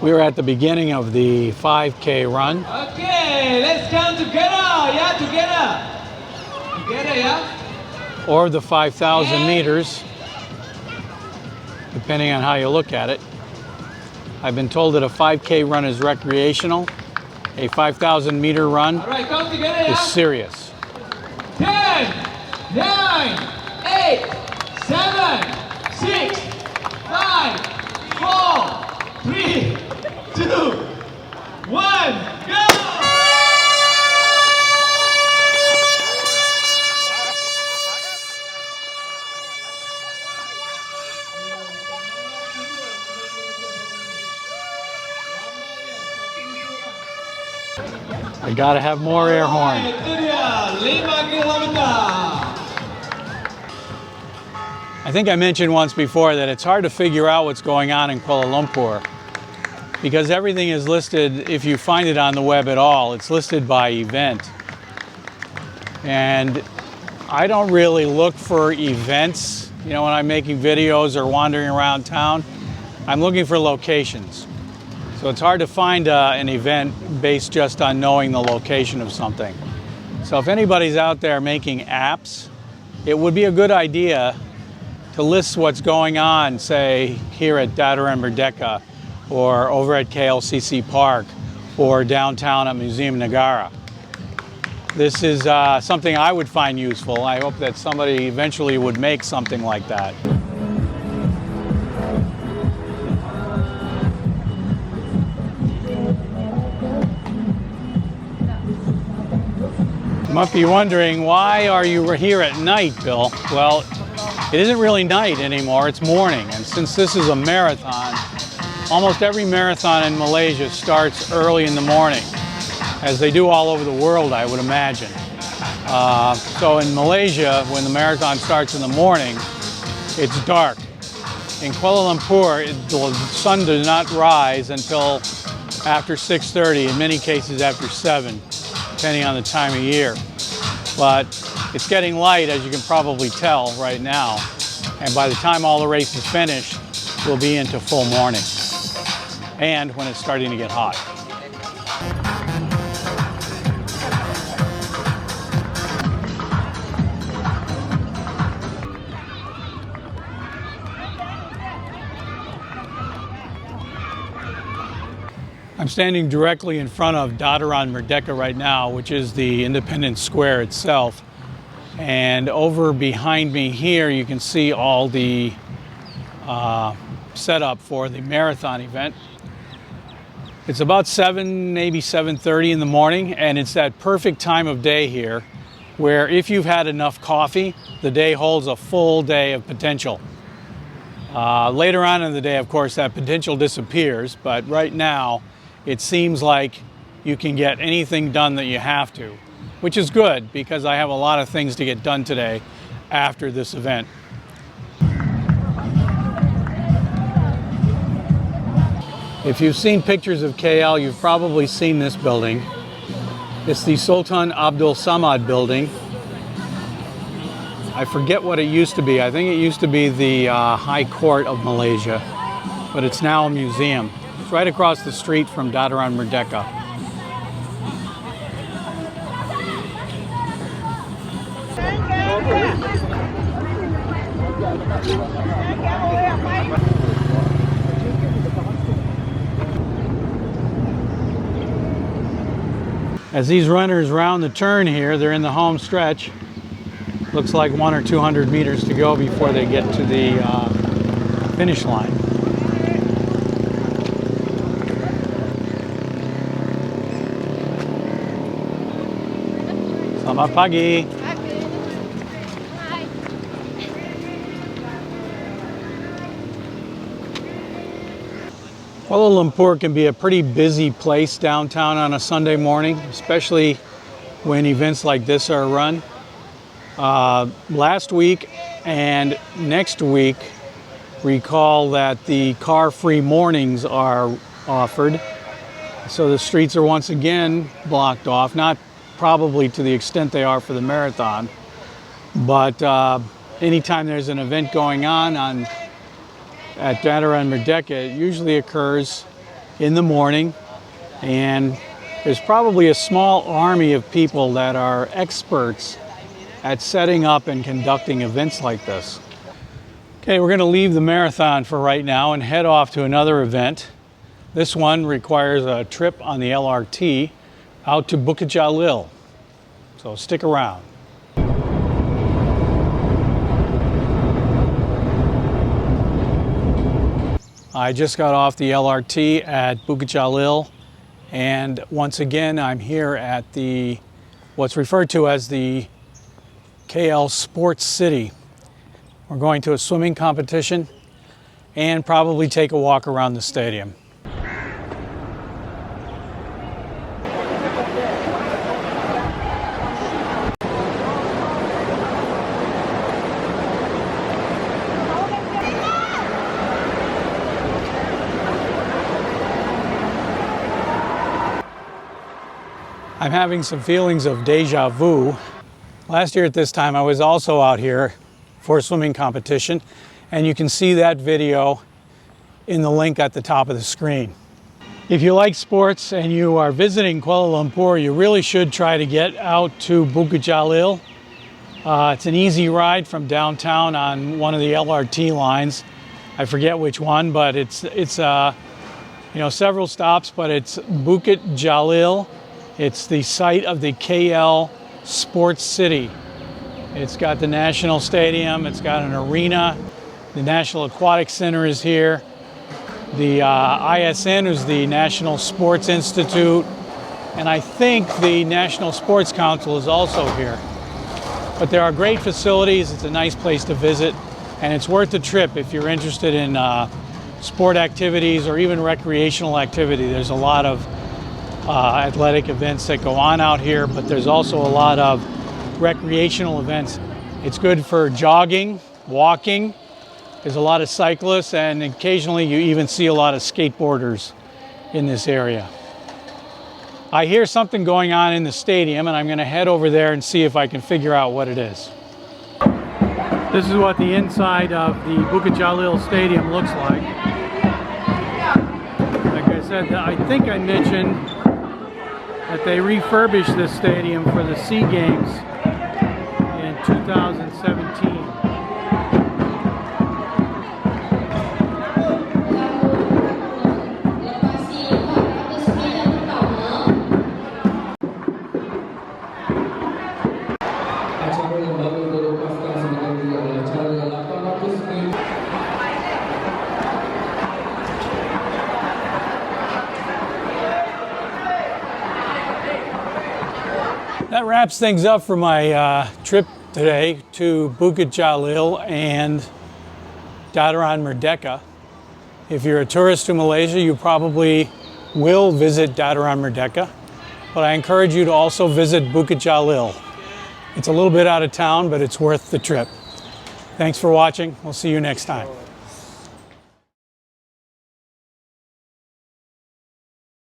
We're at the beginning of the 5K run. Okay, let's come together, yeah, together. Together, yeah? Or the 5,000 meters, depending on how you look at it. I've been told that a 5K run is recreational. A 5,000 meter run is serious. 10, 9, 8, 7, 6, 5, 4, 3, 2, 1, go! I gotta have more air horn. I think I mentioned once before that it's hard to figure out what's going on in Kuala Lumpur because everything is listed, if you find it on the web at all, it's listed by event. And I don't really look for events, you know, when I'm making videos or wandering around town. I'm looking for locations. So it's hard to find an event based just on knowing the location of something. So if anybody's out there making apps, it would be a good idea to list what's going on, say, here at Dataran Merdeka, or over at KLCC Park, or downtown at Museum Negara. This is something I would find useful. I hope that somebody eventually would make something like that. You might be wondering, why are you here at night, Bill? Well, it isn't really night anymore, it's morning. And since this is a marathon, almost every marathon in Malaysia starts early in the morning, as they do all over the world, I would imagine. So in Malaysia, when the marathon starts in the morning, it's dark. In Kuala Lumpur, the sun does not rise until after 6:30, in many cases after 7. Depending on the time of year. But it's getting light, as you can probably tell right now. And by the time all the race is finished, we'll be into full morning. And when it's starting to get hot. I'm standing directly in front of Dataran Merdeka right now, which is the Independence Square itself. And over behind me here, you can see all the setup for the marathon event. It's about 7, maybe 7:30 in the morning, and it's that perfect time of day here where if you've had enough coffee, the day holds a full day of potential. Later on in the day, of course, that potential disappears, but right now, it seems like you can get anything done that you have to, which is good because I have a lot of things to get done today after this event. If you've seen pictures of KL, you've probably seen this building. It's the Sultan Abdul Samad building. I forget what it used to be. I think it used to be the High Court of Malaysia, but it's now a museum. It's right across the street from Dataran Merdeka. As these runners round the turn here, they're in the home stretch. Looks like 100 or 200 meters to go before they get to the finish line. Selamat pagi. Kuala Lumpur can be a pretty busy place downtown on a Sunday morning, especially when events like this are run. Last week and next week, recall that the car-free mornings are offered. So the streets are once again blocked off, not probably to the extent they are for the marathon, but anytime there's an event going on at Dataran Merdeka, it usually occurs in the morning, and there's probably a small army of people that are experts at setting up and conducting events like this. Okay, we're going to leave the marathon for right now and head off to another event. This one requires a trip on the LRT out to Bukit Jalil, so stick around. I just got off the LRT at Bukit Jalil, and once again I'm here at what's referred to as the KL Sports City. We're going to a swimming competition and probably take a walk around the stadium. I'm having some feelings of deja vu. Last year at this time I was also out here for a swimming competition, and you can see that video in the link at the top of the screen. If you like sports and you are visiting Kuala Lumpur, you really should try to get out to Bukit Jalil. It's an easy ride from downtown on one of the LRT lines. I forget which one, but it's several stops, but it's Bukit Jalil. It's the site of the KL Sports City. It's got the National Stadium, it's got an arena, the National Aquatic Center is here, the ISN is the National Sports Institute, and I think the National Sports Council is also here. But there are great facilities, it's a nice place to visit, and it's worth the trip if you're interested in sport activities or even recreational activity. There's a lot of athletic events that go on out here, but there's also a lot of recreational events. It's good for jogging, walking. There's a lot of cyclists, and occasionally you even see a lot of skateboarders in this area. I hear something going on in the stadium, and I'm going to head over there and see if I can figure out what it is. This is what the inside of the Bukit Jalil Stadium looks like. Like I said, I think I mentioned that they refurbished this stadium for the SEA Games in 2017. That wraps things up for my trip today to Bukit Jalil and Dataran Merdeka. If you're a tourist to Malaysia, you probably will visit Dataran Merdeka, but I encourage you to also visit Bukit Jalil. It's a little bit out of town, but it's worth the trip. Thanks for watching. We'll see you next time.